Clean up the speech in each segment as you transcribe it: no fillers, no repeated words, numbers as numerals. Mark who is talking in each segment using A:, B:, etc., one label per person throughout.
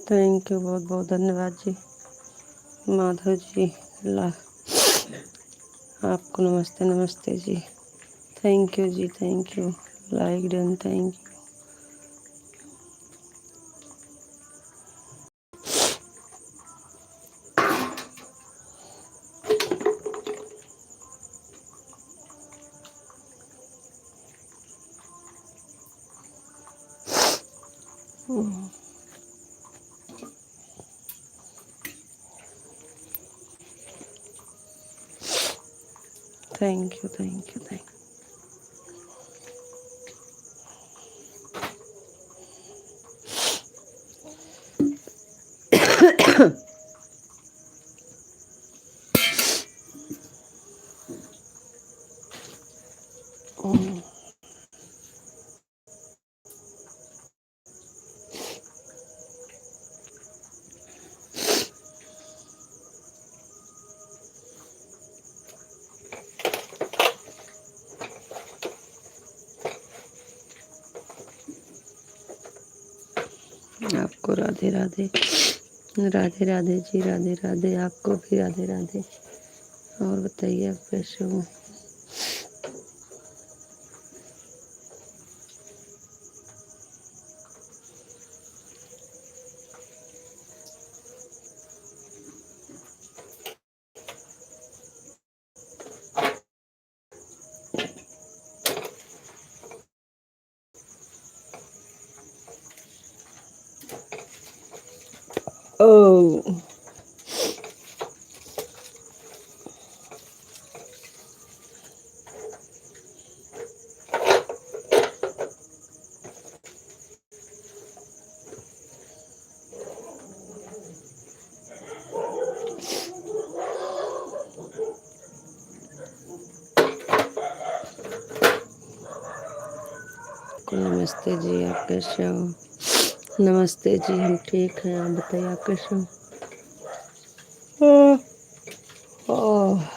A: Thank you, बहुत बहुत धन्यवाद जी। माधव जी, ला आपको नमस्ते नमस्ते जी। थैंक यू जी, thank you. Like done, thank you. Thank you, thank you, thank you. आपको राधे राधे। राधे राधे जी, राधे राधे। आपको भी राधे राधे। और बताइए आप कैसे हो? ओह, नमस्ते जी, आप कैसे हो? नमस्ते जी, हम ठीक हैं। आप बताइए आप कैसे हो? ओह,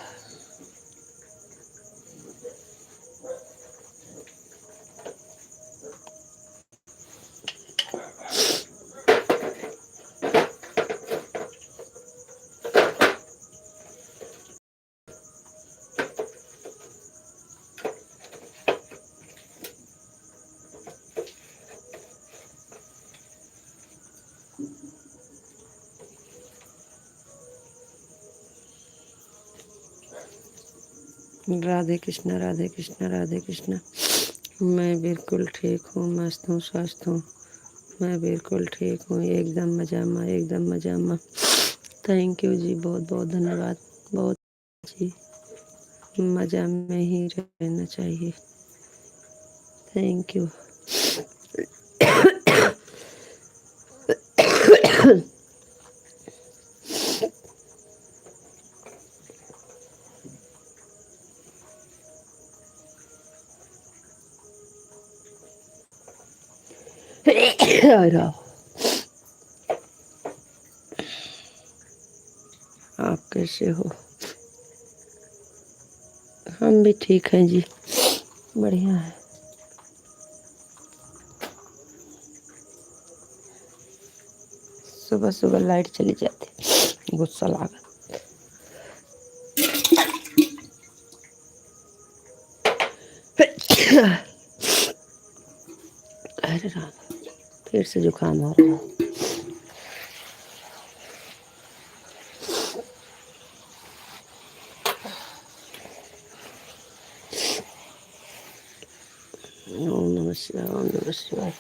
A: राधे कृष्णा, राधे कृष्णा, राधे कृष्णा। मैं बिल्कुल ठीक हूँ, मस्त हूँ, स्वस्थ हूँ। मैं बिल्कुल ठीक हूँ, एकदम मजामा, एकदम मजामा। थैंक यू जी, बहुत बहुत धन्यवाद। बहुत मज़ा में ही रहना चाहिए। Thank you. आप कैसे हो? हम भी ठीक हैं जी, बढ़िया है। सुबह सुबह लाइट चली जाती, गुस्सा लगा। अरे राम, फिर से जुकाम हो रहा है। ओम नमः शिवाय, ओम नमः शिवाय।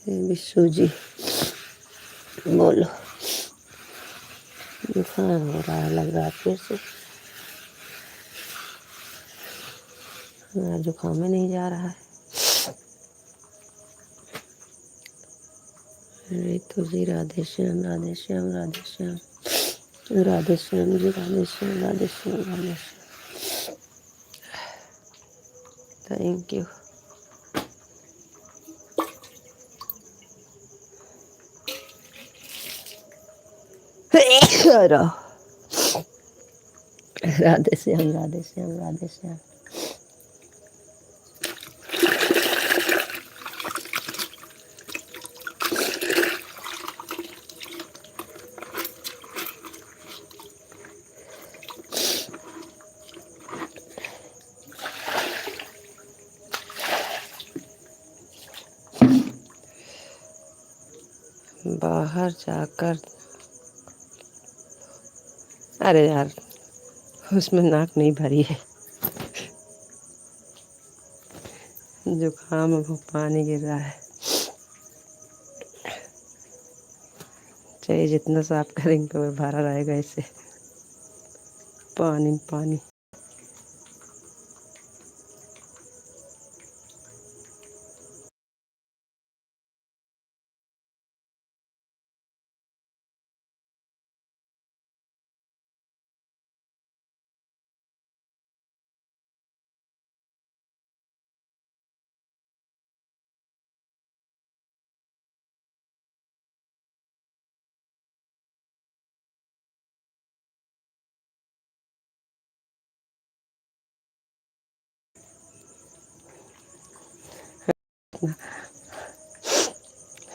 A: विशु जी बोलो। जुकाम हो रहा है लग रहा है फिर से। मेरा जुकाम ही नहीं जा रहा है। रितु जी राधे श्याम, राधे श्याम, राधे श्याम, राधे श्याम जी, राधे श्याम, राधे श्याम, राधे श्याम। Thank you. राधे श्याम, राधे श्याम, राधे श्याम। बाहर जाकर, अरे यार उसमें नाक नहीं भरी है, जुकाम में पानी गिर रहा है। चाहिए जितना साफ करेंगे तो वो भरा रहेगा इससे। पानी पानी।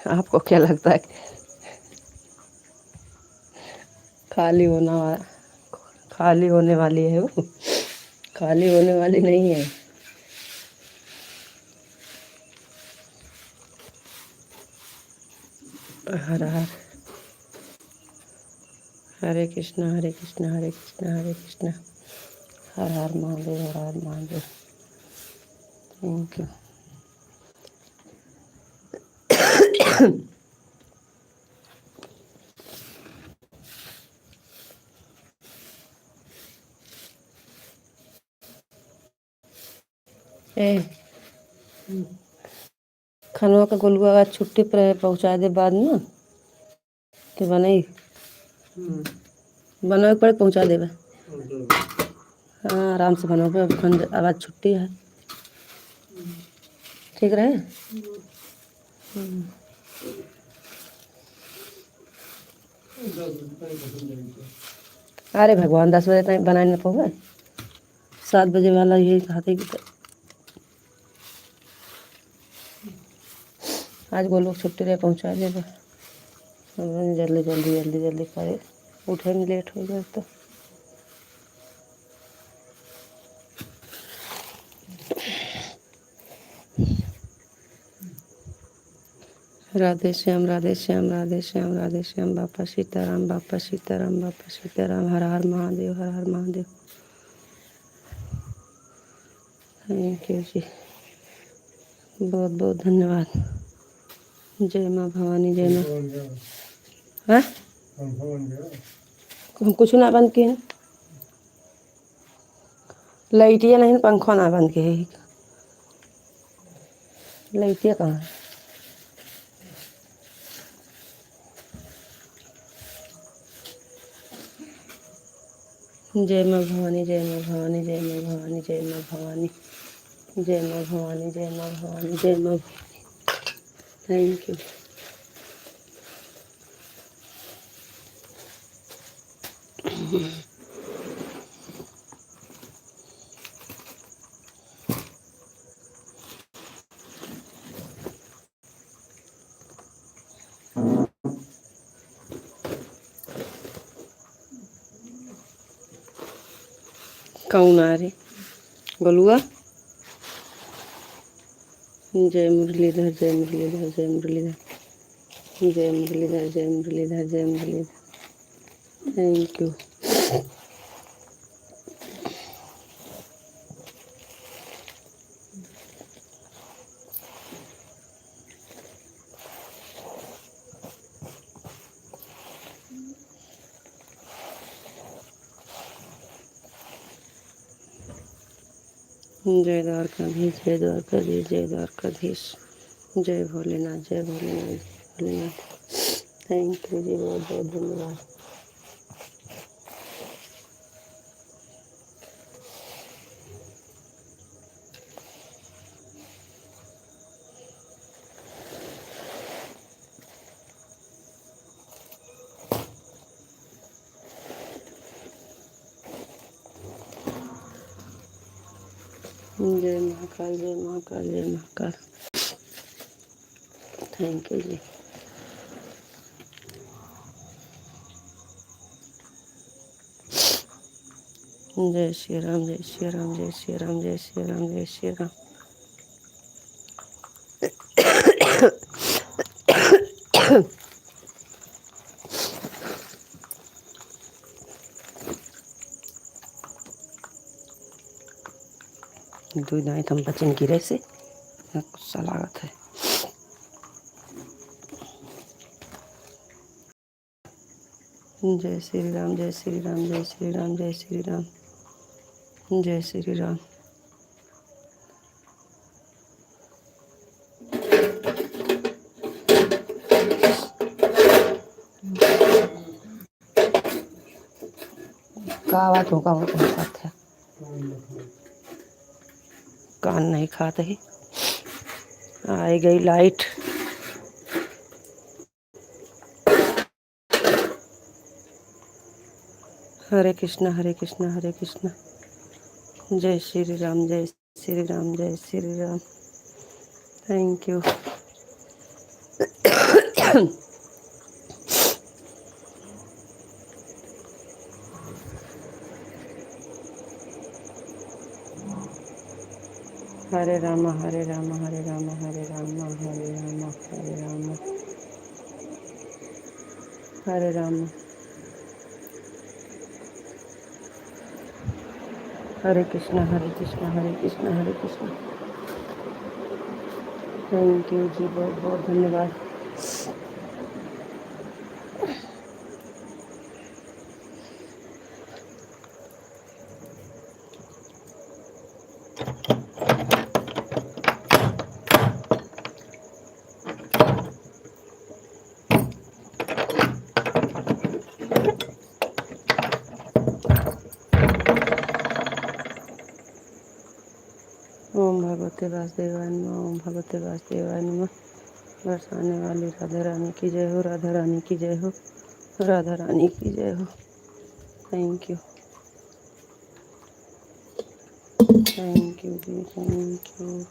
A: आपको क्या लगता है खाली होना, खाली होने वाली है वो? खाली होने वाली नहीं है। हर हर हरे कृष्णा, हरे कृष्णा, हरे कृष्णा, हरे कृष्णा। हर हर महादेव, हर हर महादेव। Thank you. ए खनवा का गोलुआ आज छुट्टी पर पहुँचा दे बाद में कि बनई बनवे पड़े पहुँचा देवे। हाँ आराम से बनोगे, अब आज छुट्टी है। ठीक रहे। अरे भगवान 10 बजे तक बनाए न पाओगे। 7 बजे वाला यही खाते कि आज वो लोग छुट्टी रहे पहुँचा देगा। जल्दी जल्दी जल्दी जल्दी करे, उठेंगे लेट हो जाए तो। राधे श्याम, राधे श्याम, राधे श्याम, राधे श्याम। बापा सीताराम, बापा सीताराम, बापा सीताराम। हर हर महादेव, हर हर महादेव। थैंक यू जी, बहुत बहुत धन्यवाद। जय माँ भवानी, जय माँ। हाँ, हम कुछ ना बंद किए, लाइटिया नहीं, पंखा ना बंद किए। लाइटिया कहाँ है? जय माँ भवानी, जय माँ भवानी, जय माँ भवानी, जय माँ भवानी, जय माँ भवानी, जय माँ भवानी, जय माँ। Thank you. कौन आ रही? गोलुआ। जय मुरलीधर, जय मुरलीधर, जय मुरलीधर, जय मुरलीधर, जय मुरलीधर, जय मुरलीधर। Thank you. जय द्वारकाधीश, जय द्वारकाधीश, जय द्वारकाधीश। जय भोलेनाथ, जय भोलेनाथ, जय भोलेनाथ। थैंक यू जी, बहुत बहुत धन्यवाद। जय महाकाल, जय महाकाल, जय महाकाल। थैंक यू जी। जय श्री राम, जय श्री राम, जय श्री राम, जय श्री राम, जय श्री राम। दूध दाई तम बचन की रैसे गुस्सा लागत है। जय श्री राम, जय श्री राम, जय श्री राम, जय श्री राम, जय श्री राम। का बात होगा वो तो बात है, कान नहीं खाते ही। आई गई लाइट। हरे कृष्णा, हरे कृष्णा, हरे कृष्णा। जय श्री राम, जय श्री राम, जय श्री राम। Thank you. हरे राम, हरे राम, हरे राम, हरे राम, हरे राम, हरे राम, हरे राम। हरे कृष्णा, हरे कृष्णा, हरे कृष्णा, हरे कृष्णा। थैंक यू जी, बहुत बहुत धन्यवाद। ओम भगवते वासुदेवाय नमः, ओम भगवते वासुदेवाय नमः। बरसाने वाली राधा रानी की जय हो, राधा रानी की जय हो, राधा रानी की जय हो। थैंक यू, थैंक यू जी, थैंक यू।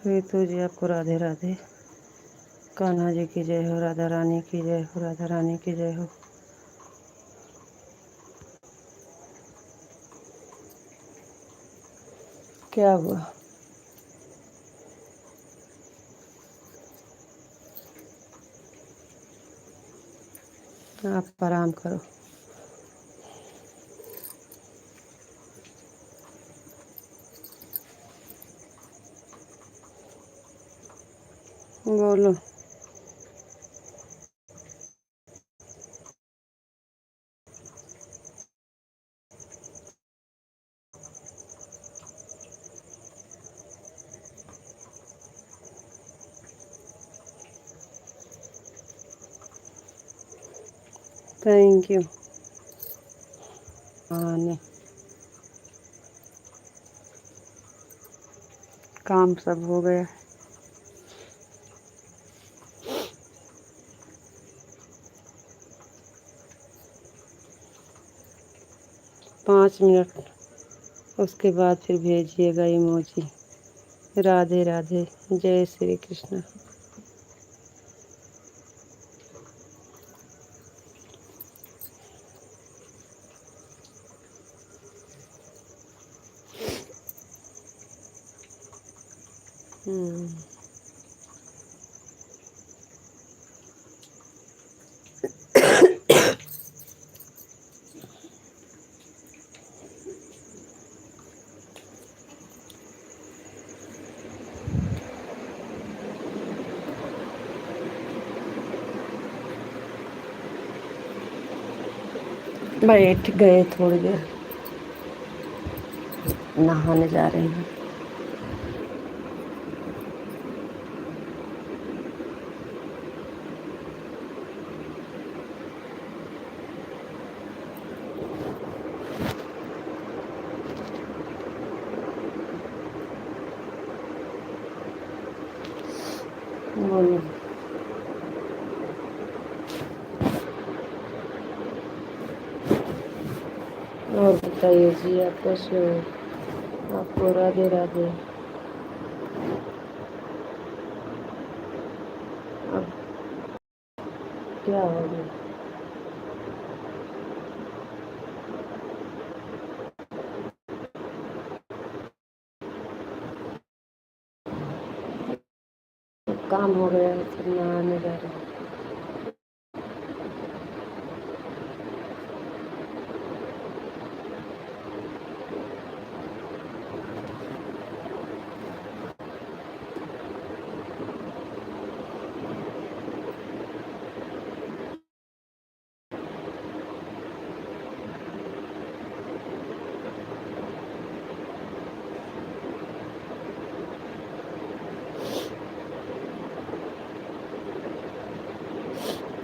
A: रितु जी आपको राधे राधे। कान्हा जी की जय हो, राधा रानी की जय हो, राधा रानी की जय हो। क्या हुआ? आप आराम करो। बोलो। Thank you. नहीं, काम सब हो गया। 5 मिनट, उसके बाद फिर भेजिएगा इमोजी। राधे राधे, जय श्री कृष्ण। बैठ गए, थोड़ी देर नहाने जा रहे हैं। बोलो। और बताइए जी, आप कैसे हो? आपको राधे राधे। अब क्या हो गया? काम हो गया है, फिर नहाने जा रहे हैं।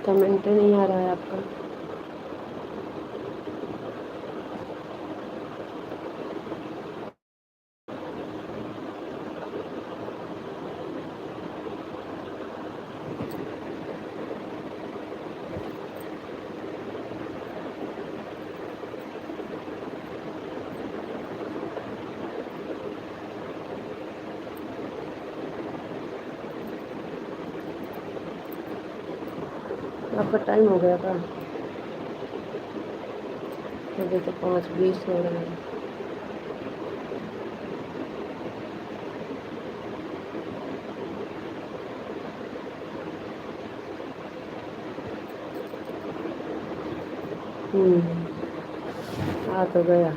A: कमेंट नहीं आ रहा है आपका? आपका टाइम हो गया था? अभी तो 5:20 हो रहे हैं। आ तो गया।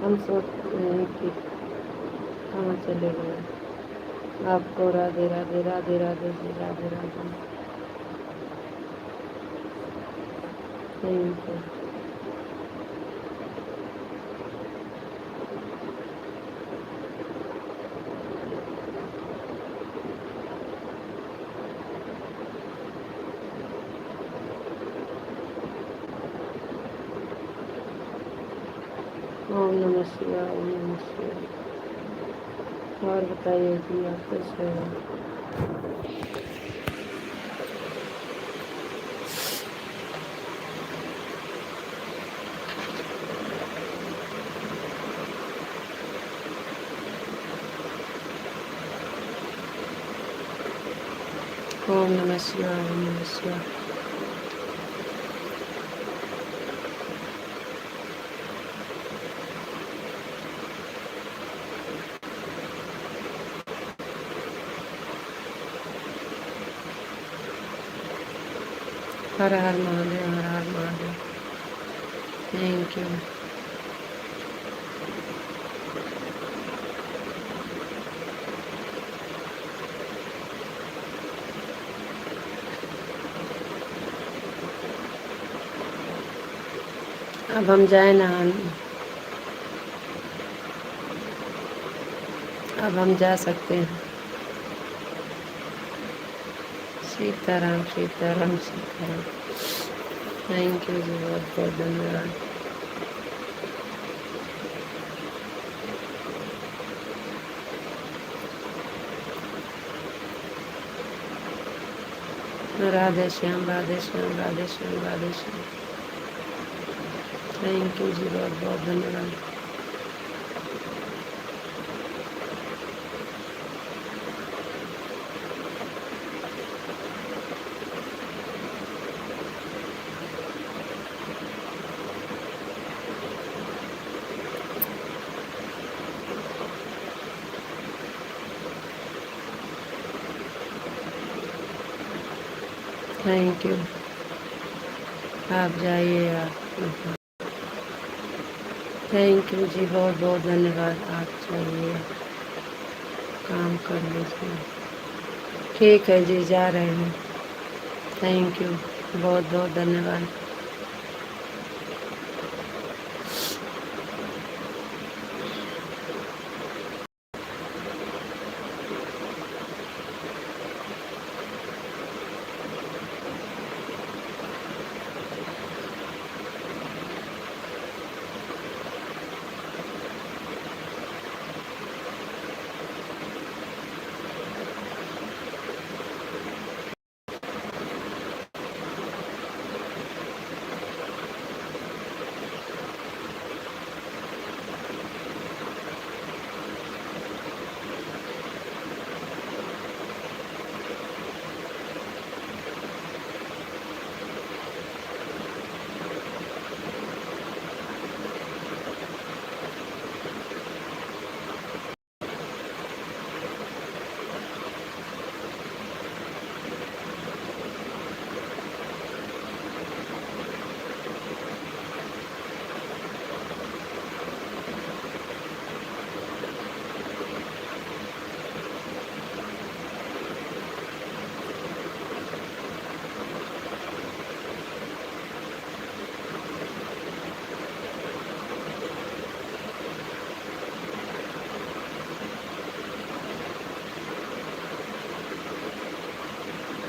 A: हम सोचते हैं कि कहाँ चले गए। आपको राधे राधे, राधे राधे जी, राधे राधे। Thank you. ओम नमः शिवाय, ओम नमः शिवाय। और बताइए जी, आप कैसे हो? ओम नमः शिवाय, ओम नमः शिवाय। हर हर महादेव, हर हर महादेव। Thank you. अब हम जाए नहाने। अब हम जा सकते हैं। सीताराम सीताराम सीताराम। थैंक यू जी, बहुत बहुत धन्यवाद। राधे श्याम, राधे श्याम, राधे श्याम, राधे श्याम। थैंक यू जी, बहुत बहुत धन्यवाद। Thank you. आप जाइए आप। थैंक यू जी, बहुत बहुत धन्यवाद। आप जाइए, काम कर लीजिए। ठीक है जी, जा रहे हैं। थैंक यू, बहुत बहुत धन्यवाद।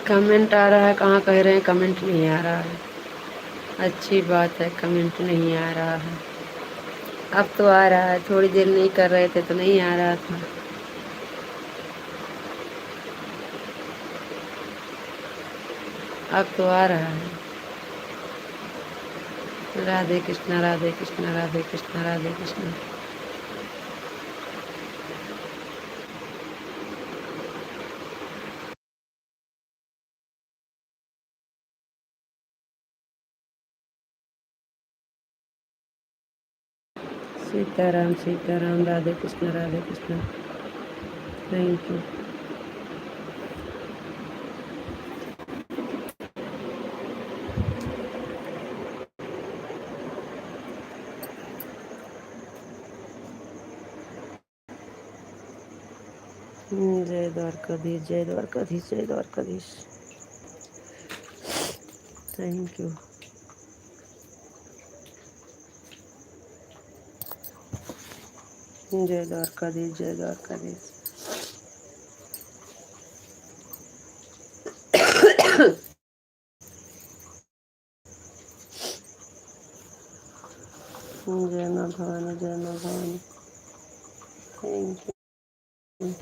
A: कमेंट आ रहा है, कहाँ कह रहे हैं कमेंट नहीं आ रहा है। अच्छी बात है, कमेंट नहीं आ रहा है। अब तो आ रहा है, थोड़ी देर नहीं कर रहे थे तो नहीं आ रहा था। अब तो आ रहा है। राधे कृष्णा, राधे कृष्णा, राधे कृष्णा, राधे कृष्णा। सीताराम सीताराम, राधे कृष्णा, राधे कृष्णा। Thank you. जय द्वारकाधीश, जय द्वारकाधीश, जय द्वारकाधीश। Thank you. जय द्वारकाधीश, जय द्वारकाधीश। जय माँ भवानी, जय माँ भवानी। Thank you.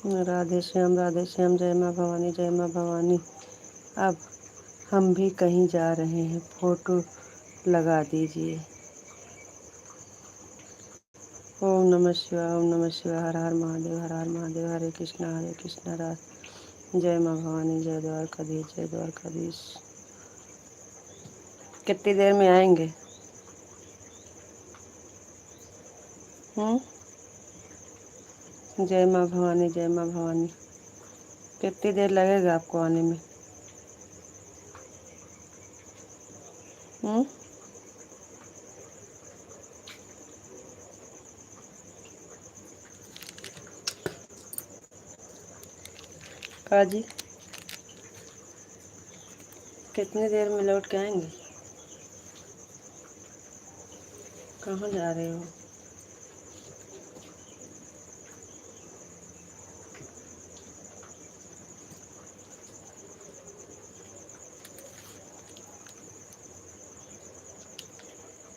A: राधे श्याम, जय माँ भवानी, जय माँ भवानी। अब हम भी कहीं जा रहे हैं, फोटो लगा दीजिए। ओम नमः शिवाय, ओम नमः शिवाय, हर हर महादेव, हर हर महादेव, हरे कृष्णा राधे। जय माँ भवानी, जय द्वारकाधीश, जय द्वारकाधीश। कितनी देर में आएंगे? जय माँ भवानी, जय माँ भवानी। कितनी देर लगेगा आपको आने में? हम्म। काजी, कितनी देर में लौट के आएंगे? कहाँ जा रहे हो?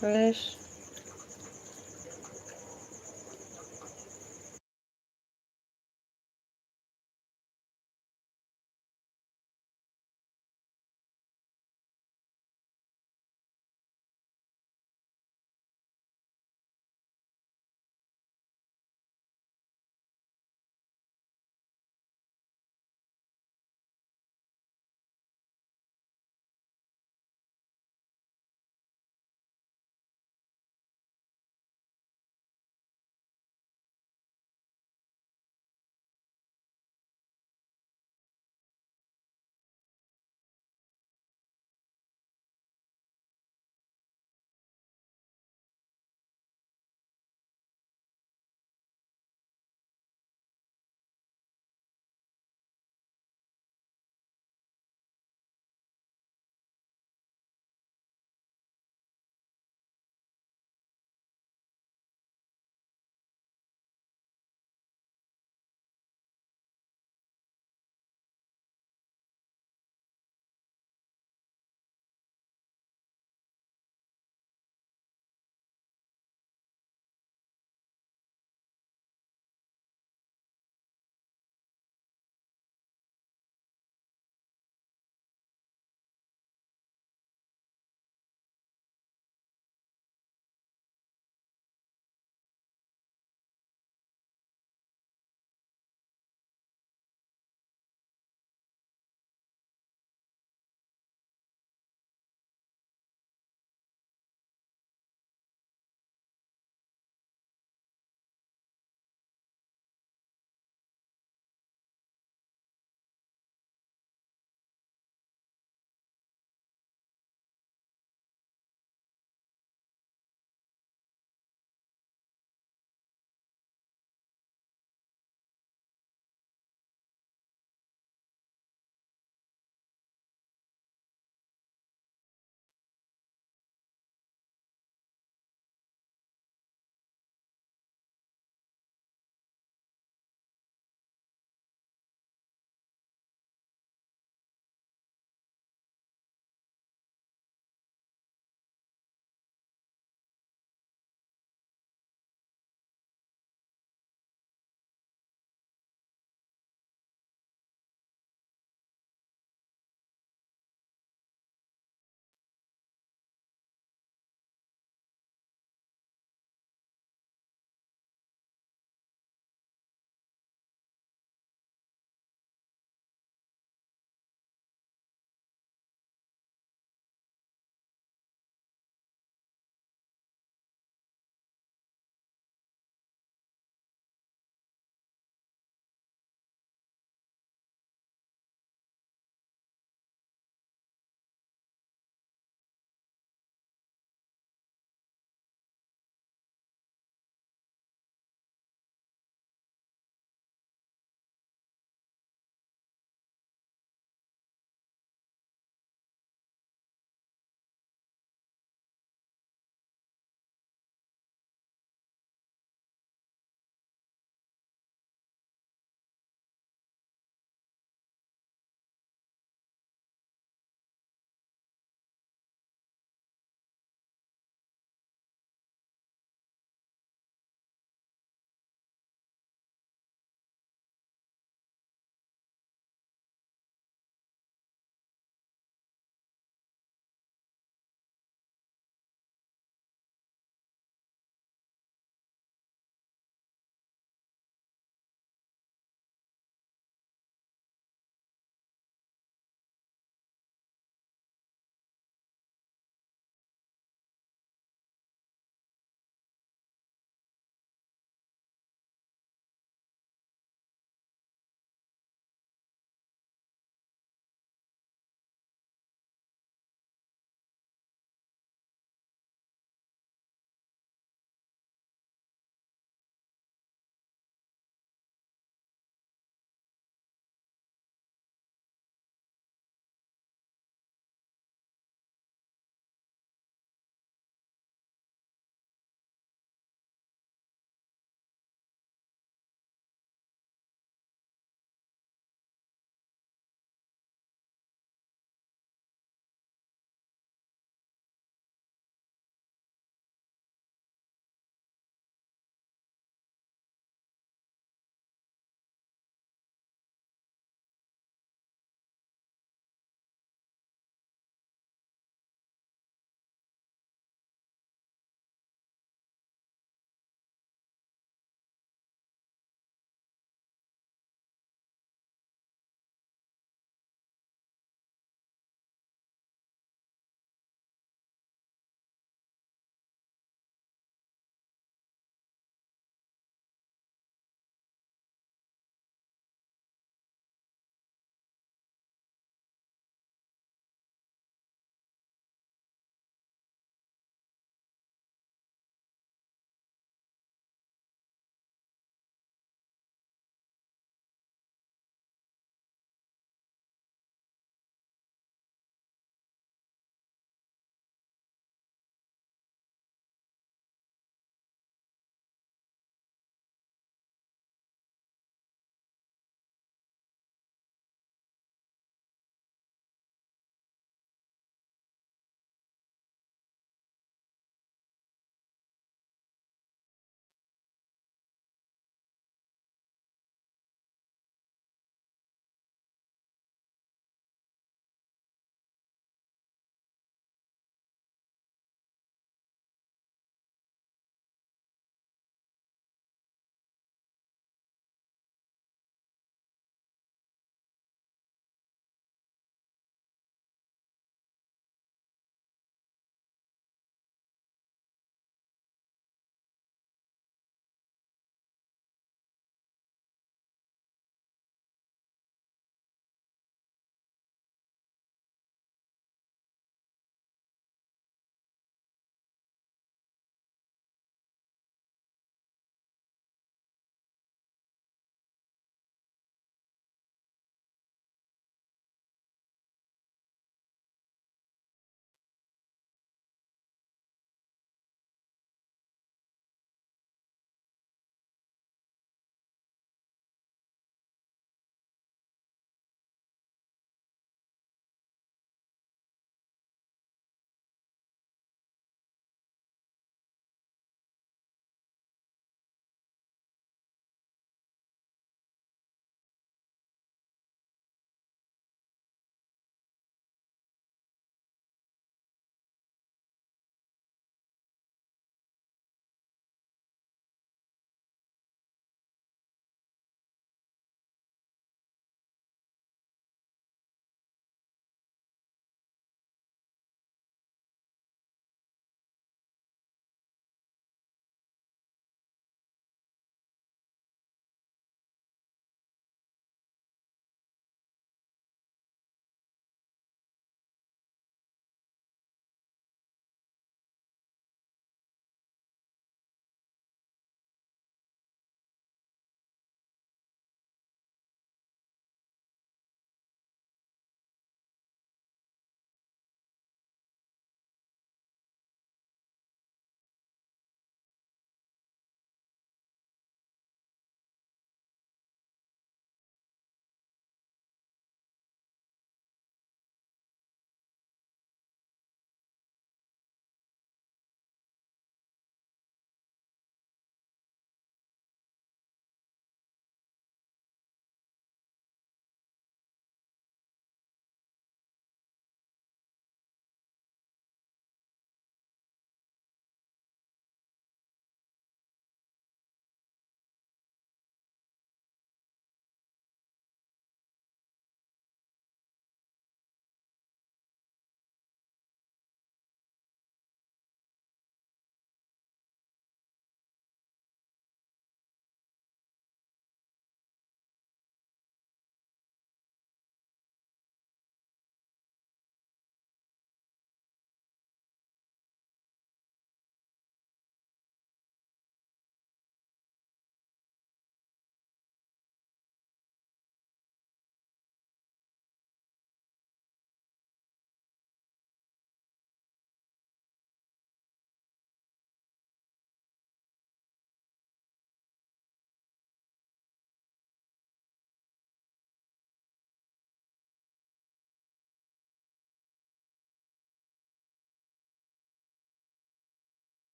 A: कलेश।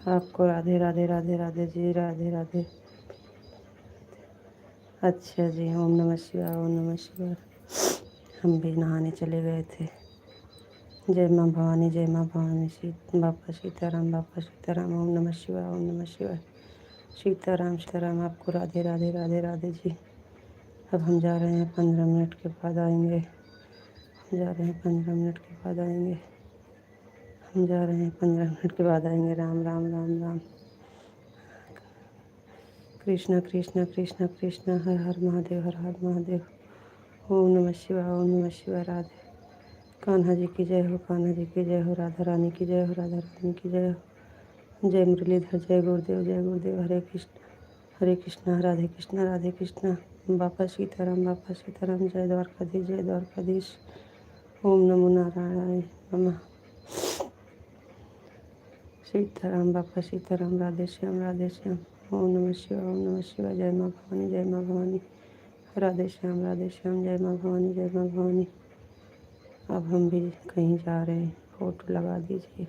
A: आपको राधे राधे राधे राधे जी, राधे राधे। अच्छा जी, ओम नमः शिवाय, ओम नमः शिवाय। हम भी नहाने चले गए थे। जय माँ भवानी, जय माँ भवानी। बापा सीताराम, बापा सीताराम। ओम नमः शिवाय, ओम नमः शिवाय। सीताराम सीताराम। आपको राधे राधे राधे राधे जी। अब हम जा रहे हैं, 15 मिनट के बाद आएंगे। जा रहे हैं, 15 मिनट के बाद आएंगे। हम जा रहे हैं, 15 मिनट के बाद आएंगे। राम राम राम राम। कृष्ण कृष्ण कृष्ण कृष्ण, हर हर महादेव, हर हर महादेव। ओम नमः शिवाय, ओम नमः शिवाय। राधे कान्हा जी की जय हो, कान्हा जी की जय हो। राधा रानी की जय हो, राधा रानी की जय हो। जय मुरलीधर, जय गुरुदेव, जय गुरुदेव। हरे कृष्णा, राधे कृष्णा, राधे कृष्णा। बापा सीताराम, बापा सीताराम। जय द्वारकाधीश, जय द्वारकाधीश। ओम नमो नारायण नमः। सीताराम, बापा सीताराम। राधे श्याम, राधे श्याम। ओम नमः शिवाय, ओम नमः शिवाय। जय माँ भवानी, जय माँ भवानी। राधे श्याम, राधे श्याम। जय माँ भवानी, जय माँ भवानी। अब हम भी कहीं जा रहे हैं, फोटो लगा दीजिए।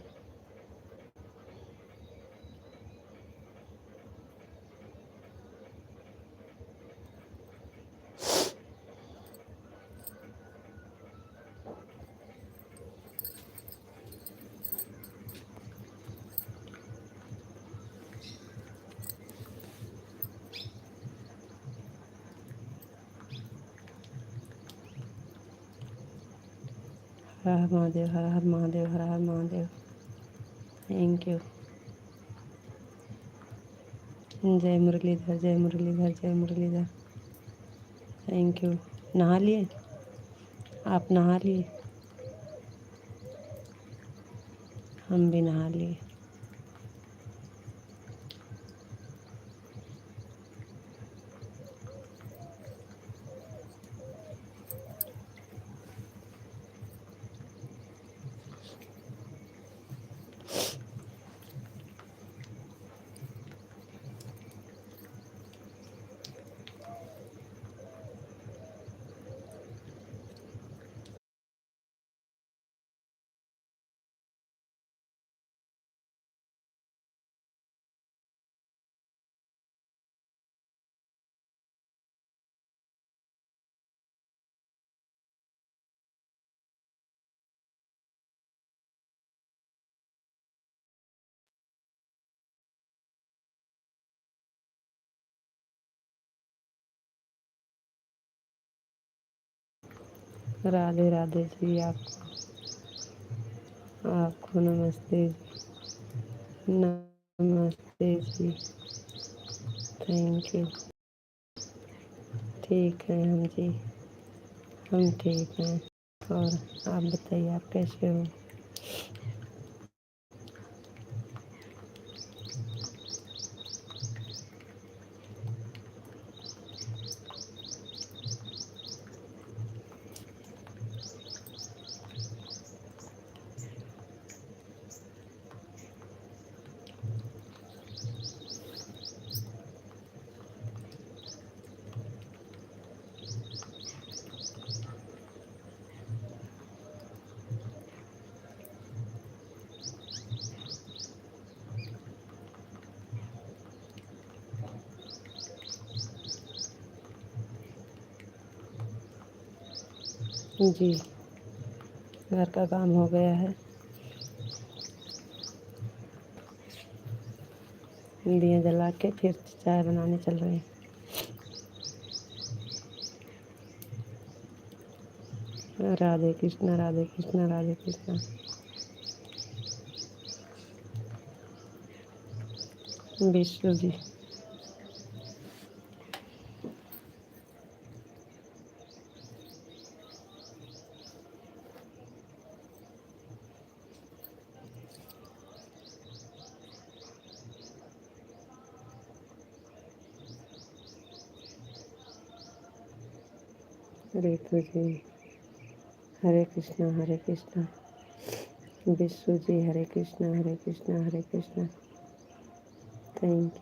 A: हर हर महादेव, हर हर महादेव, हर हर महादेव। Thank you. जय मुरलीधर, जय मुरलीधर, जय मुरलीधर। Thank you. नहा लिए? आप नहा लिए? हम भी नहा लिए। राधे राधे जी। आपको नमस्ते जी। नमस्ते जी। Thank you. ठीक है हम जी, हम ठीक हैं। और आप बताइए, आप कैसे हो? जी, घर का काम हो गया है। दिया जला के फिर चाय बनाने चल रहे हैं। राधे कृष्णा, राधे कृष्णा, राधे कृष्णा। विष्णु जी। रितु जी। हरे कृष्णा, हरे कृष्णा। विश्व जी, हरे कृष्णा, हरे कृष्णा, हरे कृष्णा। थैंक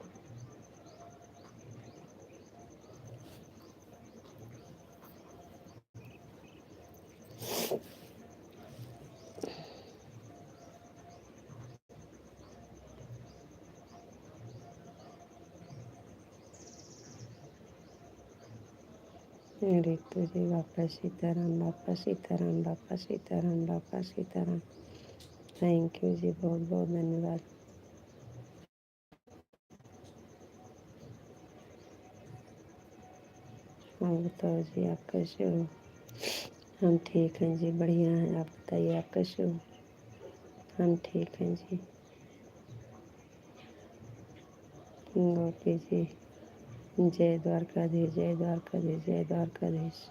A: रितु जी बापा सीताराम, बापा सीताराम, बापा सीताराम, बापा सीताराम। थैंक यू जी, बहुत बहुत धन्यवाद। और बताओ जी, आप कैसे हो? हम ठीक हैं जी, बढ़िया हैं। आप बताइए, आप कैसे हो? हम ठीक हैं जी। गोपी जी, जय द्वारकाधीश, जय द्वारकाधीश, जय द्वारकाधीश।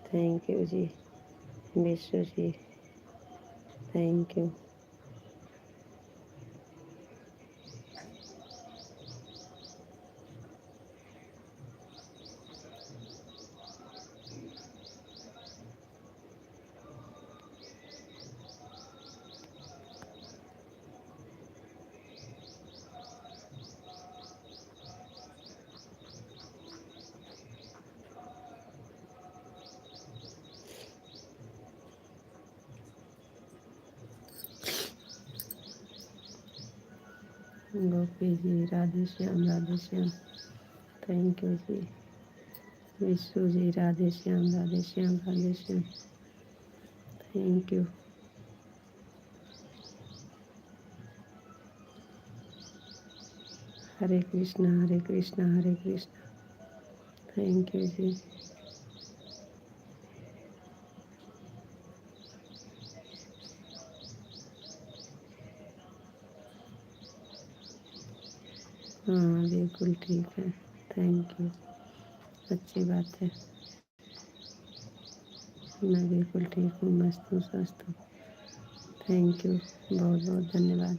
A: थैंक यू जी। Vishu ji, thank you. Gopi ji, Radhe Shyam, Radhe Shyam. Thank you जी। विशु जी, राधे श्याम, राधे श्याम, राधे श्याम। Thank you. हरे कृष्णा, हरे कृष्णा, हरे कृष्णा। थैंक यू जी। हाँ बिल्कुल ठीक है। थैंक यू, अच्छी बात है। मैं बिल्कुल ठीक हूँ, मस्त हूँ, स्वस्थ हूँ। थैंक यू, बहुत बहुत धन्यवाद।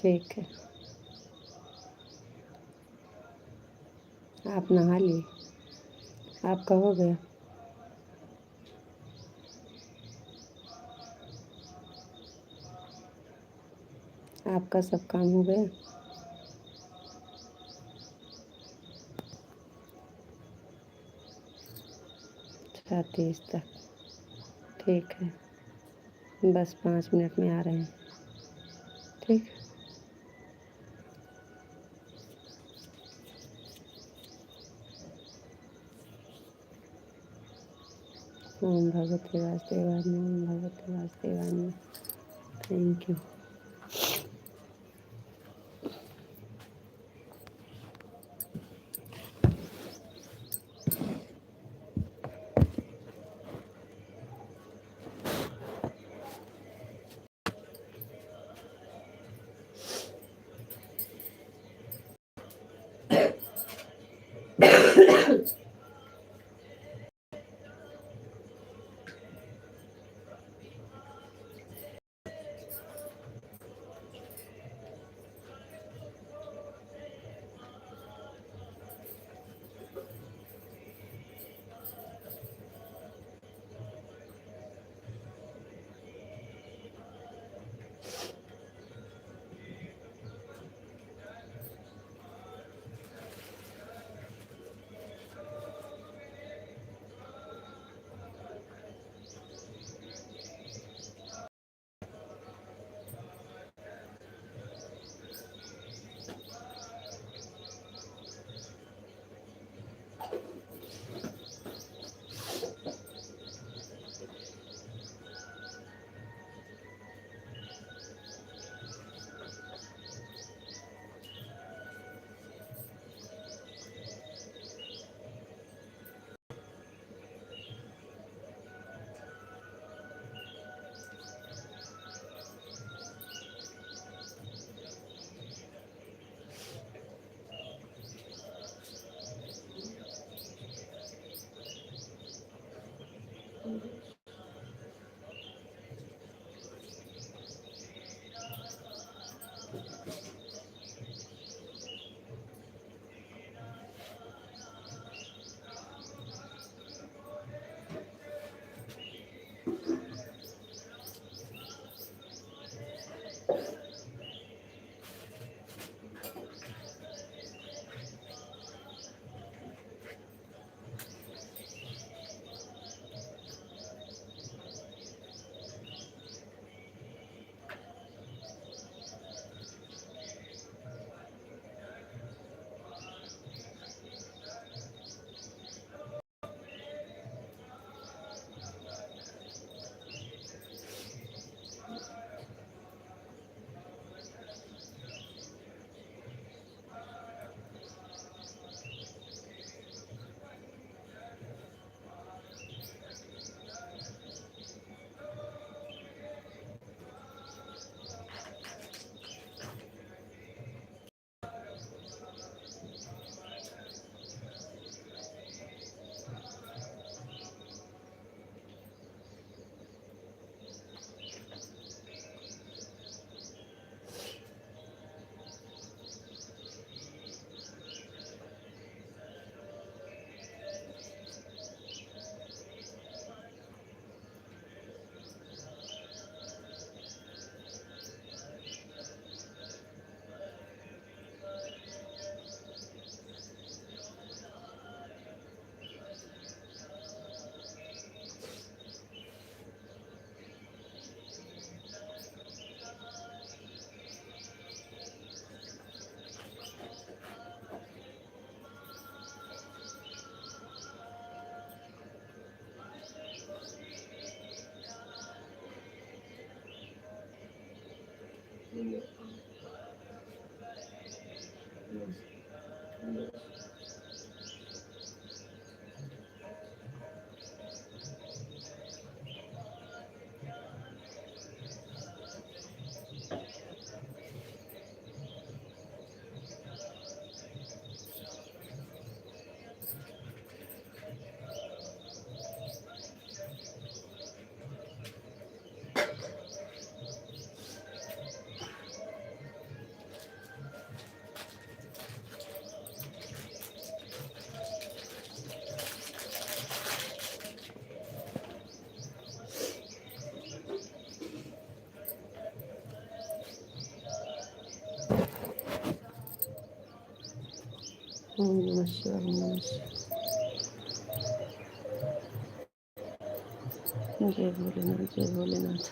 A: ठीक है। आप नहा लिए? आपका हो गया? आपका सब काम हो गया? 36 तक। ठीक है, बस 5 मिनट में आ रहे हैं। ठीक। ओम भगवते वासुदेवाय नमः, ओम भगवते वासुदेवाय नमः। Thank you. ओम नमः शिवाय, ओम नमः शिवाय। जय भोलेनाथ, जय भोलेनाथ।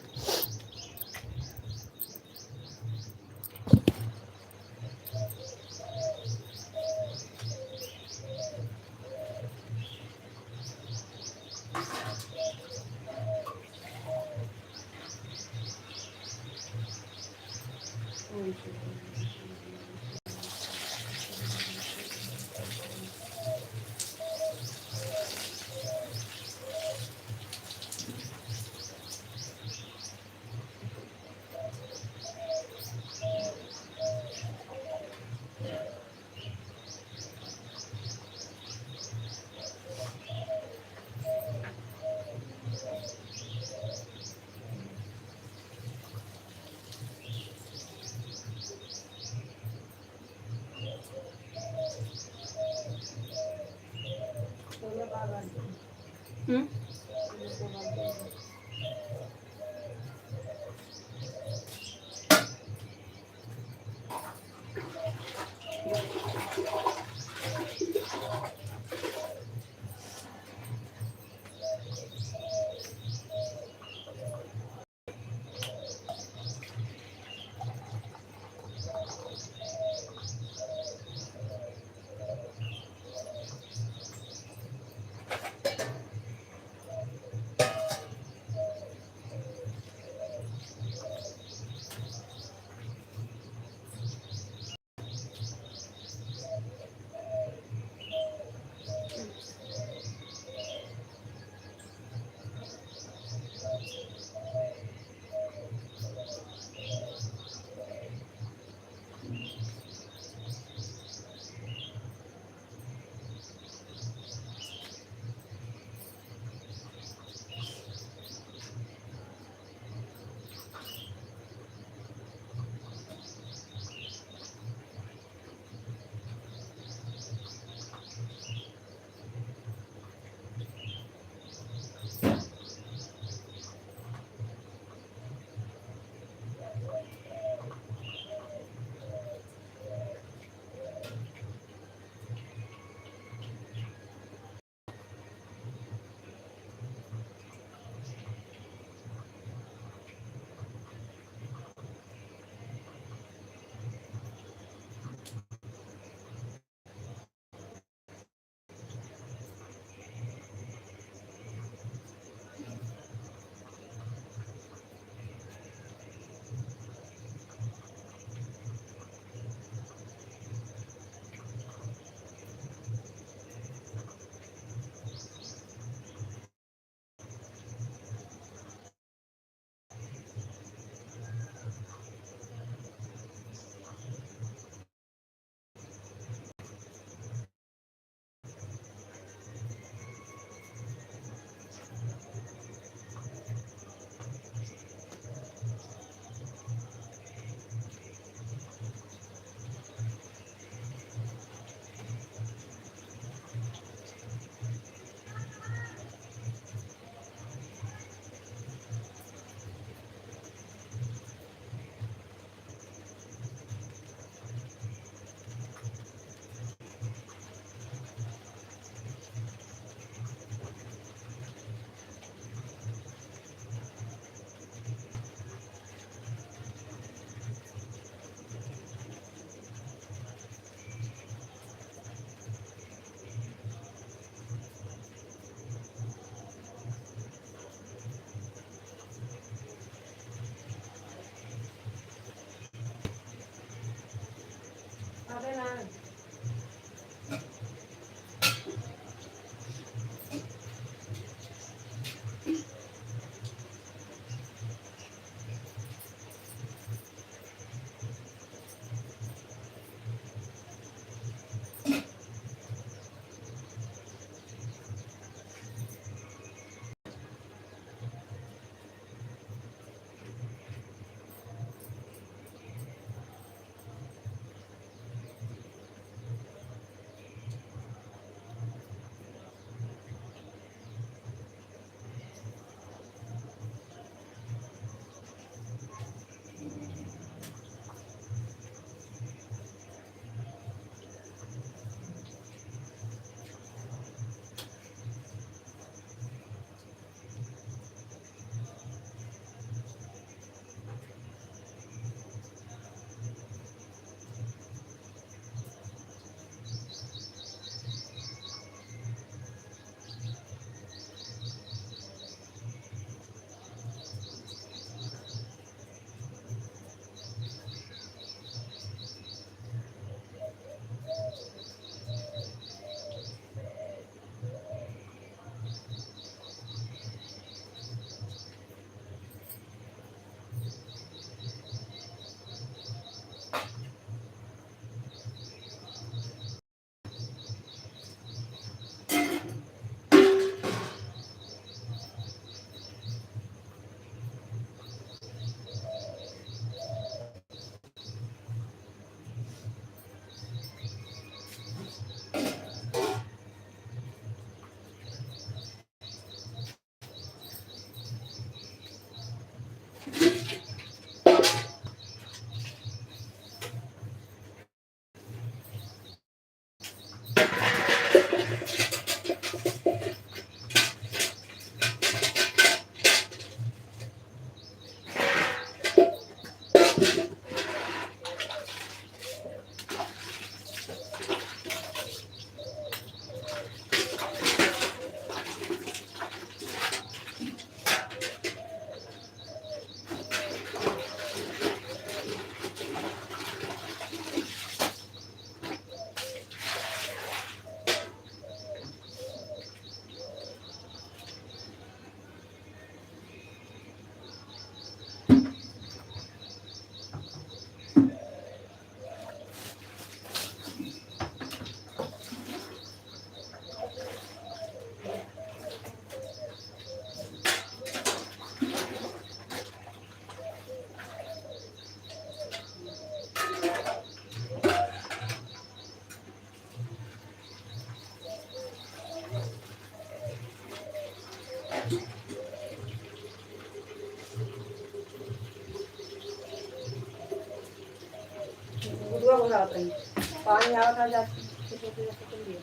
A: पानी आवता जाती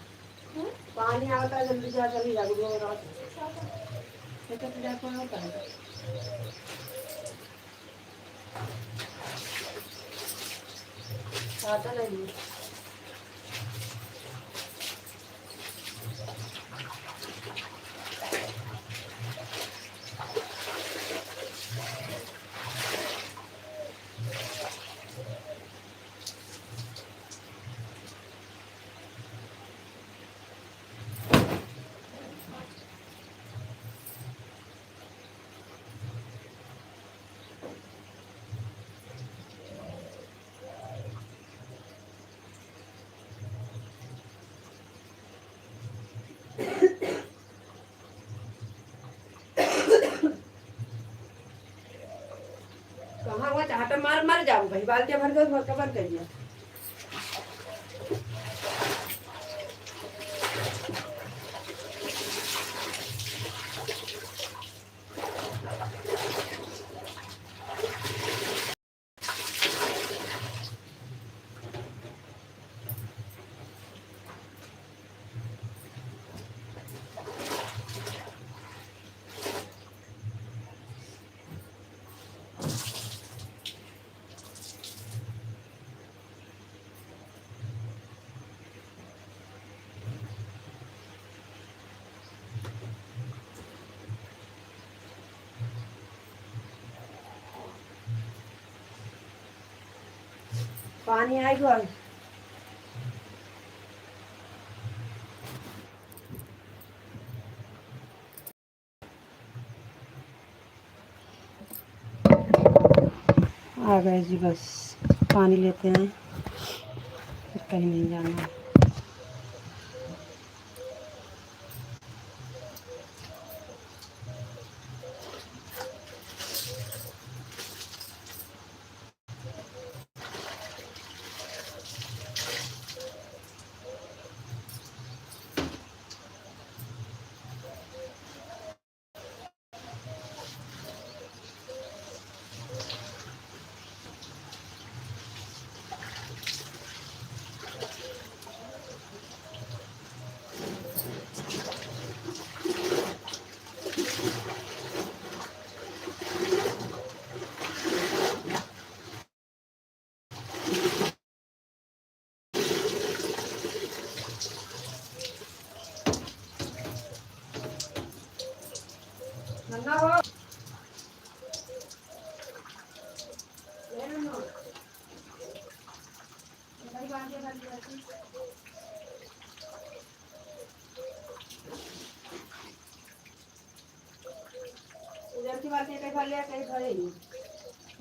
A: पानी आवता जल्दी जा चली जा होता है आता नहीं कहाँ हुआ चाहता मार मर जाऊँ भाई बाल्टियाँ भर कर कवर करिए पानी आएगा आ गए जी, बस पानी लेते हैं, फिर कहीं नहीं जाना है।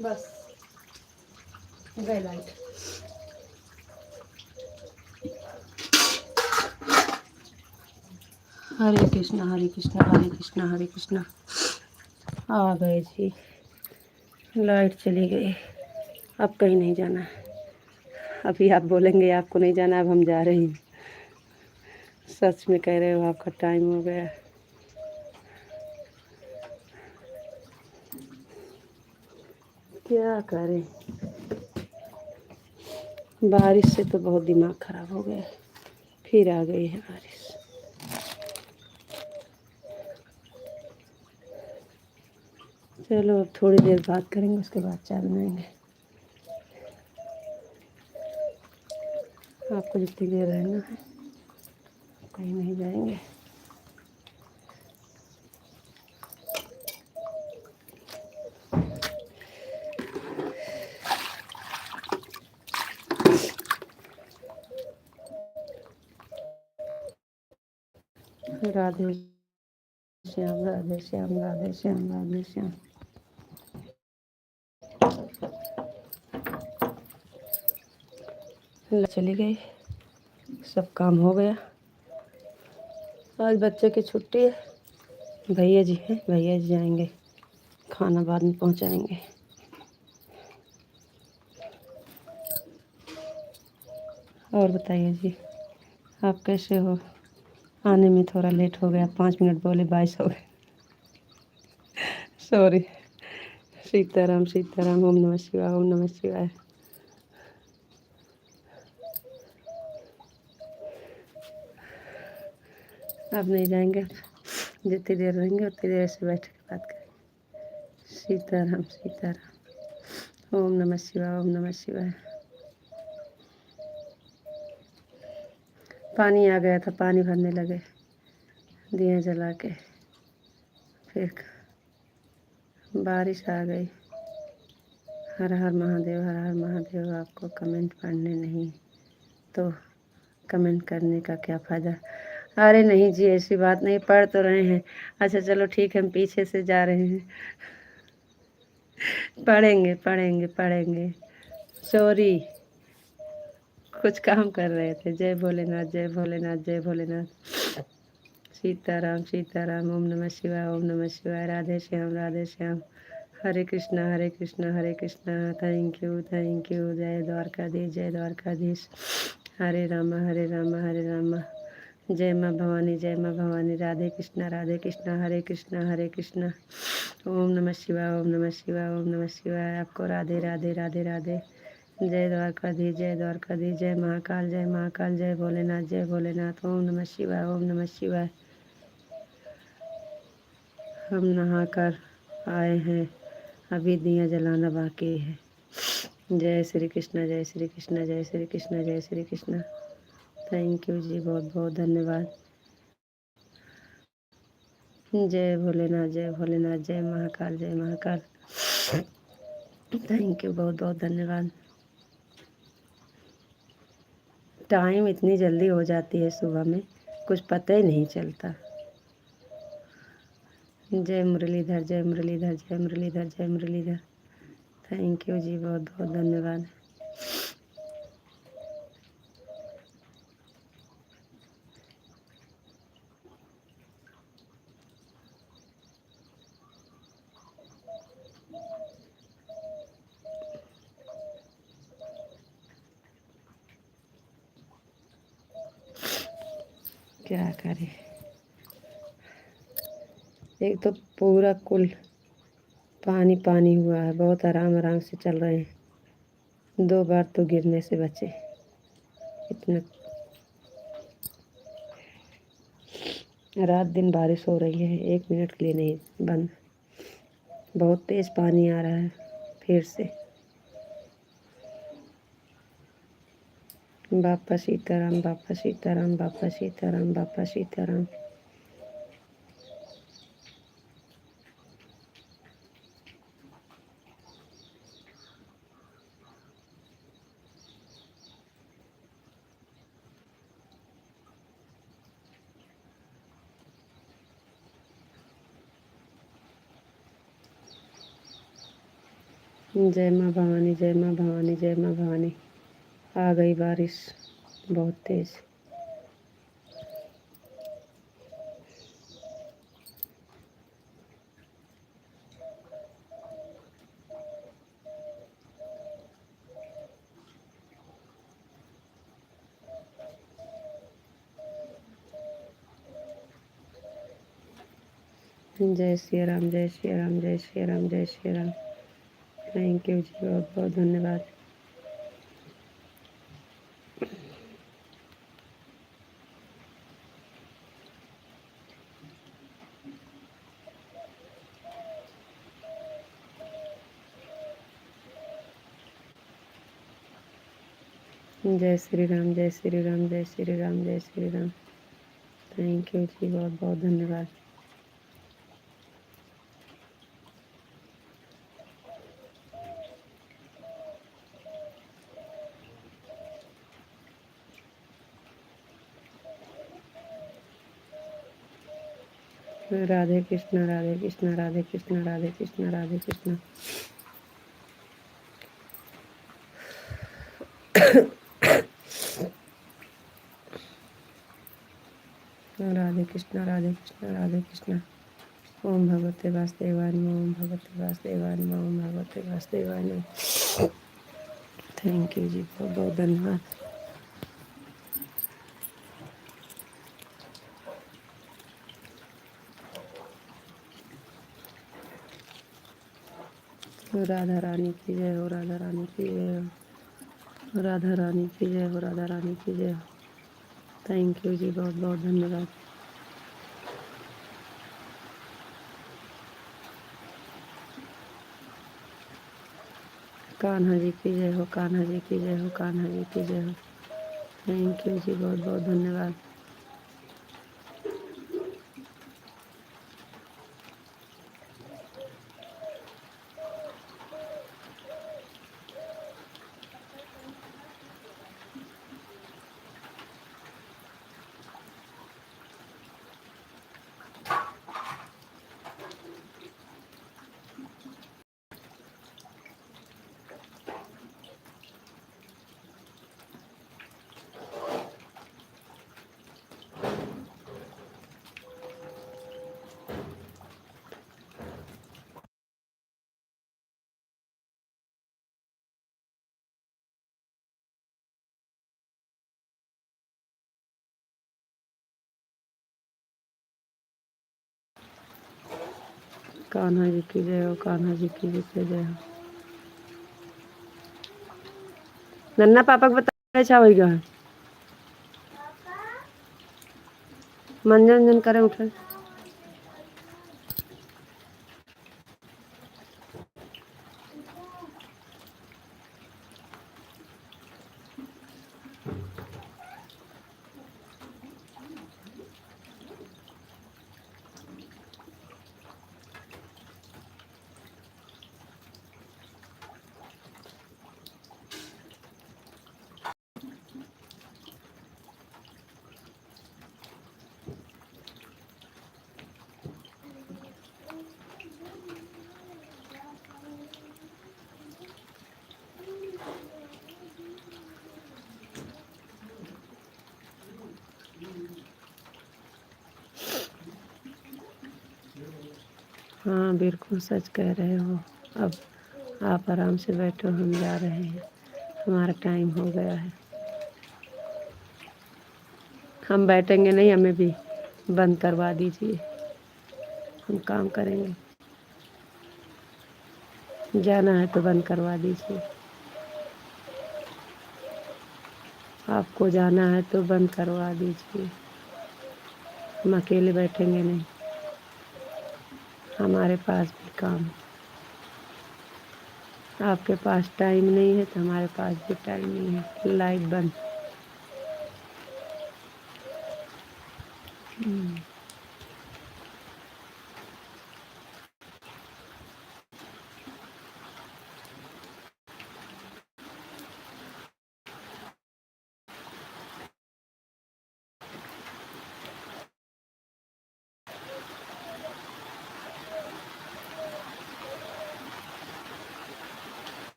A: बस गए लाइट। हरे कृष्णा हरे कृष्णा हरे कृष्णा हरे कृष्णा। आ गए जी, लाइट चली गई। अब कहीं नहीं जाना है। अभी आप बोलेंगे आपको नहीं जाना, अब हम जा रहे हैं। सच में कह रहे हो, आपका टाइम हो गया। क्या करें, बारिश से तो बहुत दिमाग खराब हो गया। फिर आ गई है बारिश। चलो अब थोड़ी देर बात करेंगे, उसके बाद चाय बनाएंगे। आपको जितनी देर रहना है, कहीं नहीं जाएंगे। राधे श्याम राधे श्याम राधे श्याम राधे श्याम। चली गई, सब काम हो गया। आज बच्चे की छुट्टी है, भैया जी हैं, भैया जी जाएंगे, खाना बाद में पहुंचाएंगे। और बताइए जी, आप कैसे हो? आने में थोड़ा लेट हो गया, 5 मिनट बोले 22 हो गए। सॉरी। सीताराम सीताराम, ओम नमः शिवाय, ओम नमः शिवाय। आप नहीं जाएंगे? जितनी देर रहेंगे उतनी देर से बैठ के बात करें। सीताराम सीताराम, ओम नमः शिवाय, ओम नमः शिवाय। पानी आ गया था, पानी भरने लगे दिए जला के। फिर बारिश आ गई। हर हर महादेव, हर हर महादेव। आपको कमेंट पढ़ने नहीं तो कमेंट करने का क्या फ़ायदा? अरे नहीं जी, ऐसी बात नहीं, पढ़ तो रहे हैं। अच्छा चलो ठीक है, हम पीछे से जा रहे हैं। पढ़ेंगे पढ़ेंगे पढ़ेंगे। सॉरी, कुछ काम कर रहे थे। जय भोलेनाथ जय भोलेनाथ जय भोलेनाथ। सीताराम सीताराम, ओम नमः शिवाय, ओम नमः शिवाय। राधे श्याम राधे श्याम। हरे कृष्णा हरे कृष्णा हरे Krishna. Thank you thank you. जय द्वारकाधीश जय द्वारकाधीश। हरे रामा हरे रामा हरे रामा। जय माँ भवानी जय माँ भवानी। राधे कृष्णा हरे कृष्णा। ओम नमः शिवाय ओम नमः शिवाय ओम नमः शिवाय। आपको राधे राधे राधे राधे। जय द्वारकाधीश जय द्वारकाधीश। जय महाकाल जय महाकाल। जय भोलेनाथ जय भोलेनाथ। ओम नमः शिवाय ओम नमः शिवाय। हम नहा कर आए हैं, अभी दिया जलाना बाकी है। जय श्री कृष्ण जय श्री कृष्ण जय श्री कृष्ण जय श्री कृष्ण। थैंक यू जी, बहुत बहुत धन्यवाद। जय भोलेनाथ जय भोलेनाथ। जय महाकाल जय महाकाल। थैंक यू, बहुत बहुत धन्यवाद। टाइम इतनी जल्दी हो जाती है सुबह में, कुछ पता ही नहीं चलता। जय मुरलीधर जय मुरलीधर जय मुरलीधर जय मुरलीधर। थैंक यू जी, बहुत बहुत धन्यवाद। क्या करें, एक तो पूरा कुल पानी पानी हुआ है, बहुत आराम आराम से चल रहे हैं, 2 बार तो गिरने से बचे। इतना रात दिन बारिश हो रही है, 1 मिनट के लिए नहीं बंद। बहुत तेज़ पानी आ रहा है फिर से। बापा सीताराम, बापा सीताराम, बापा सीताराम, बापा सीताराम। जय माँ भवानी, जय माँ भवानी, जय माँ भवानी। आ गई बारिश बहुत तेज़। जय श्री राम, जय श्री राम, जय श्री राम, जय श्री राम। थैंक यू जी, बहुत बहुत धन्यवाद। जय श्री राम, जय श्री राम, जय श्री राम, जय श्री राम। थैंक यू जी, बहुत बहुत धन्यवाद। राधे कृष्णा, राधे कृष्णा, राधे कृष्णा, राधे कृष्णा, राधे कृष्णा। राधे कृष्णा, राधे कृष्णा, राधे कृष्णा। ओम भगवते वासुदेवाय नमः, ओम भगवते वासुदेवाय नमः, ओम भगवते वासुदेवाय नमः। थैंक यू जी, बहुत बहुत धन्यवाद। राधा रानी की जय हो, राधा रानी की जय हो, राधा रानी की जय हो, राधा रानी की जय हो। थैंक यू जी, बहुत बहुत धन्यवाद। कान्हा जी की जय हो, कान्हा जी की जय हो, कान्हा जी की जय हो। थैंक यू जी, बहुत बहुत धन्यवाद। कान्हा जी की जय हो, कान्हा जी की जय हो। नन्ना पापा को बता अच्छा होगा, मंजन मंजन करे उठे। हाँ बिल्कुल सच कह रहे हो। अब आप आराम से बैठो, हम जा रहे हैं, हमारा टाइम हो गया है। हम बैठेंगे नहीं, हमें भी बंद करवा दीजिए, हम काम करेंगे। जाना है तो बंद करवा दीजिए। आपको जाना है तो बंद करवा दीजिए, हम अकेले बैठेंगे नहीं, हमारे पास भी काम। आपके पास टाइम नहीं है तो हमारे पास भी टाइम नहीं है। लाइट बंद।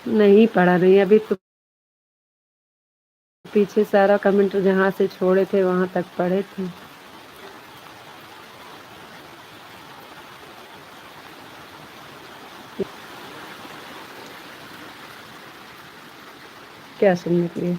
A: नहीं पढ़ा नहीं अभी तो, पीछे सारा कमेंट जहाँ से छोड़े थे वहाँ तक पढ़े थे। क्या सुनने के लिए?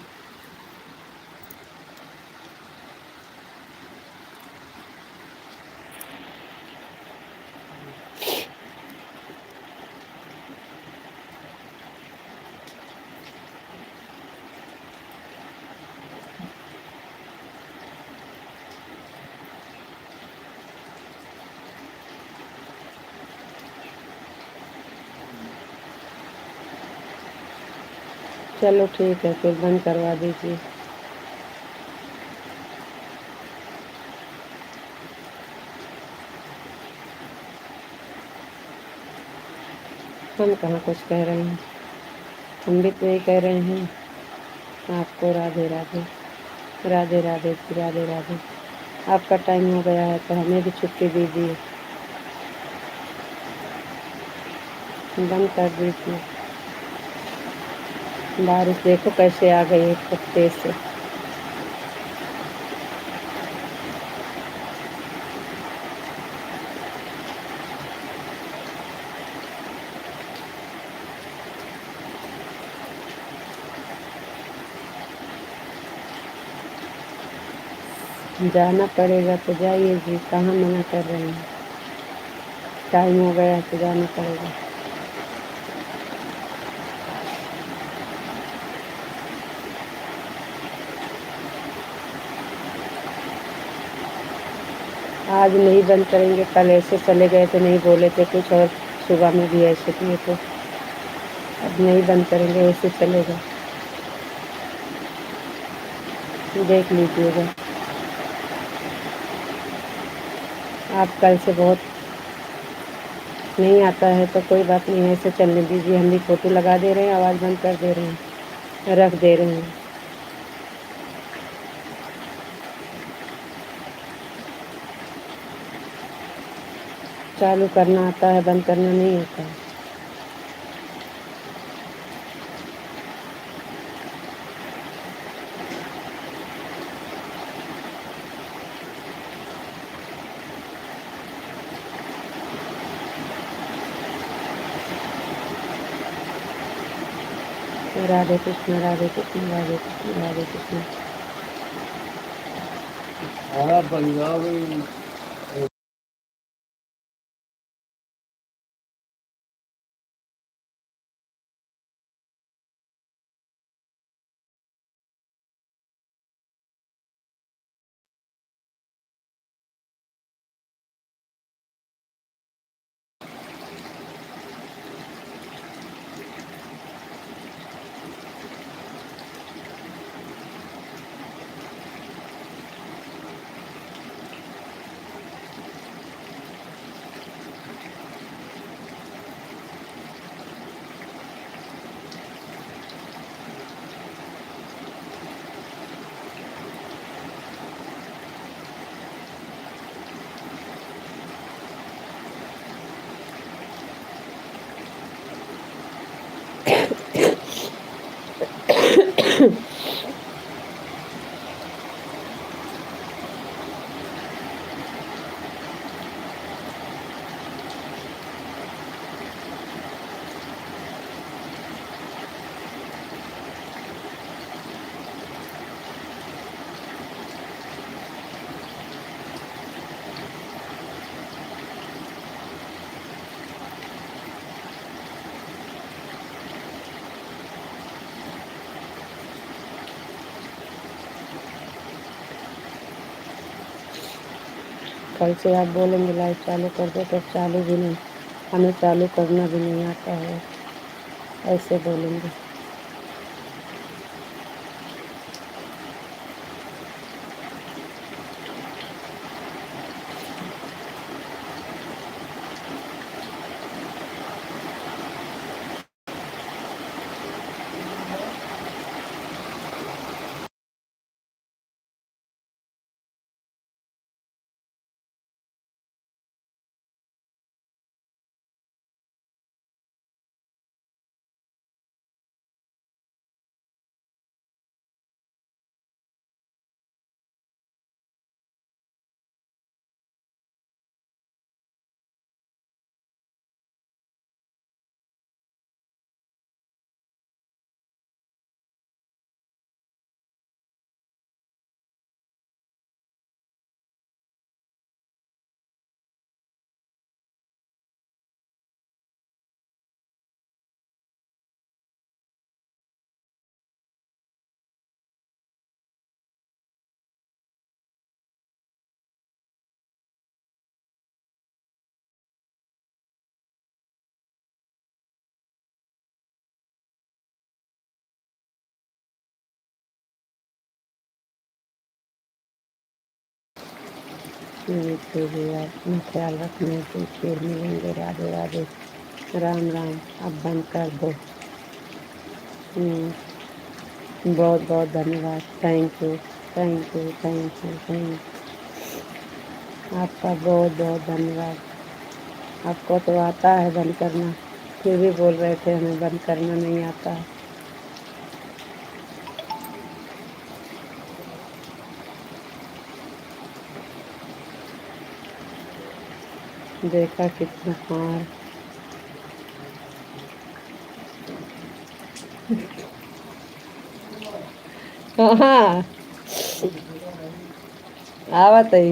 A: चलो ठीक है, फिर बंद करवा दीजिए। हम कहाँ कुछ कह रहे हैं, हम भी तो यही कह रहे हैं आपको राधे राधे। राधे राधे जी, राधे राधे। आपका टाइम हो गया है तो हमें भी छुट्टी दीजिए, बंद कर दीजिए। बारिश देखो कैसे आ गई है खूब तेज से। जाना पड़ेगा तो जाइए जी, कहाँ मना कर रहे हैं। टाइम हो गया है तो जाना पड़ेगा। आज नहीं बंद करेंगे, कल ऐसे चले गए थे, नहीं बोले थे कुछ और सुबह में भी ऐसे किए थे। अब नहीं बंद करेंगे, ऐसे चलेगा, देख लीजिएगा। आप कल से बहुत नहीं आता है तो कोई बात नहीं, ऐसे चलने दीजिए। हम भी फोटो लगा दे रहे हैं, आवाज़ बंद कर दे रहे हैं, रख दे रहे हैं। चालू करना आता है, बंद करना नहीं आता है। राधे कृष्ण, राधे कृष्ण, राधे कृष्ण, राधे कृष्ण। कल से आप बोलेंगे लाइव चालू कर दो तो चालू भी नहीं, हमें चालू करना भी नहीं आता है, ऐसे बोलेंगे। जी जी, आप अपना ख्याल रखना, फिर मिलेंगे। राधे राधे, राम राम। अब बंद कर दो। बहुत बहुत धन्यवाद। Thank you thank you thank you thank आपका बहुत बहुत धन्यवाद। आपको तो आता है बंद करना, फिर भी बोल रहे थे हमें बंद करना नहीं आता। देखा कितना मार। कहाँ आवत है?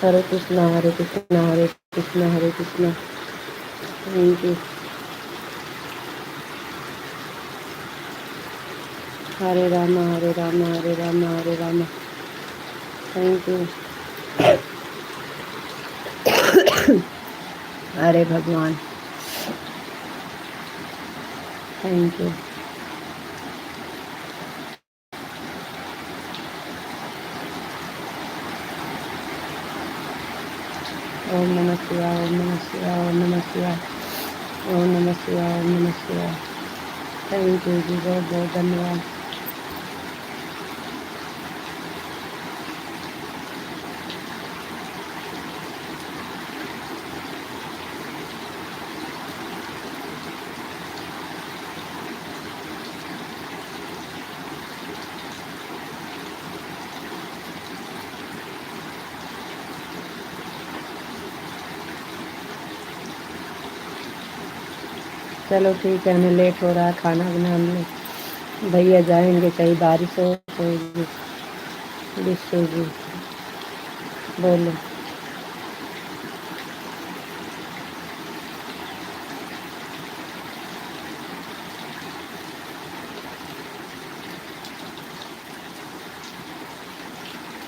A: हरे कृष्णा हरे कृष्णा हरे कृष्णा हरे कृष्णा। Thank you. हरे रामा हरे रामा हरे रामा हरे रामा। Thank you. अरे भगवान, थैंक यू। ओम नमः शिवाय ओम नमः शिवाय ओम नमः शिवाय ओम नमः शिवाय ओम नमः शिवाय। थैंक यू जी, बहुत बहुत धन्यवाद। चलो ठीक है, हमें लेट हो रहा है, खाना बनाने भैया जाएंगे, कहीं बारिश हो होगी। विश्व जी बोलो।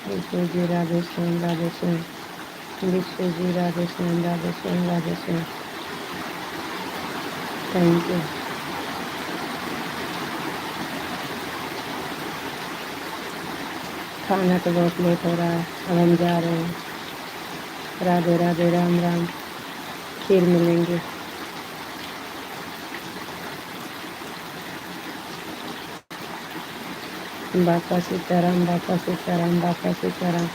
A: विश्व जी राधे श्याम राधे श्याम। विश्व जी राधे श्याम राधे श्याम राधे श्याम। Thank you. खाना तो बहुत लेट हो रहा है, अब हम जा रहे हैं। राधे राधे, राम राम। फिर मिलेंगे। बापा सीताराम, बापा सीताराम, बापा सीताराम।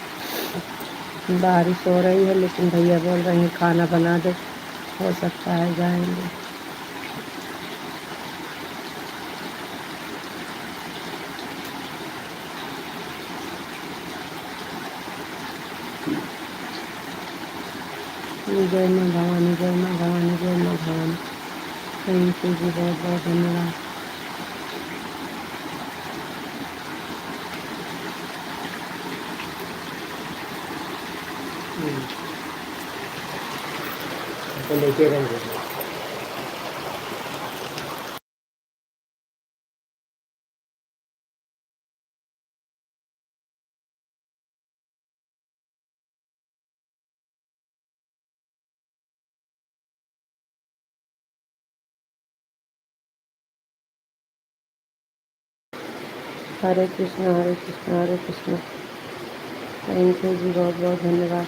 A: बारिश हो रही है लेकिन भैया बोल रहे हैं खाना बना दो, हो सकता है जाएंगे। जय माँ भवानी, जय माँ भवानी, जय माँ भवानी। थैंक यू जी, बहुत बहुत धन्यवाद। तो लेके रहेंगे। हरे कृष्णा, हरे कृष्णा, हरे कृष्णा। थैंक यू जी, बहुत बहुत धन्यवाद।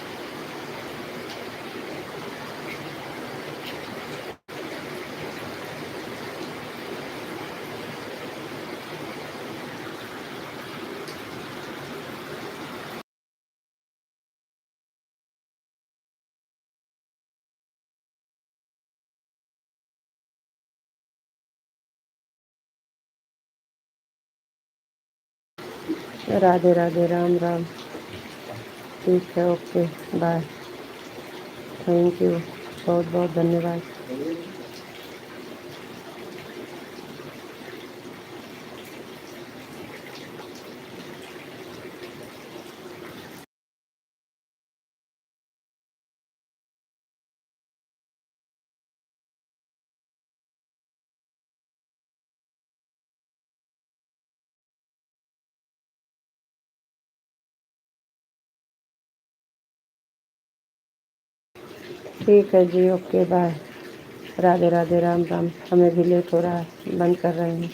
A: राधे राधे, राम राम। ठीक है, ओके, बाय। थैंक यू, बहुत बहुत धन्यवाद। ठीक है जी, ओके, बाय। राधे राधे, राम राम। हमें भी लेट हो रहा है, बंद कर रहे हैं।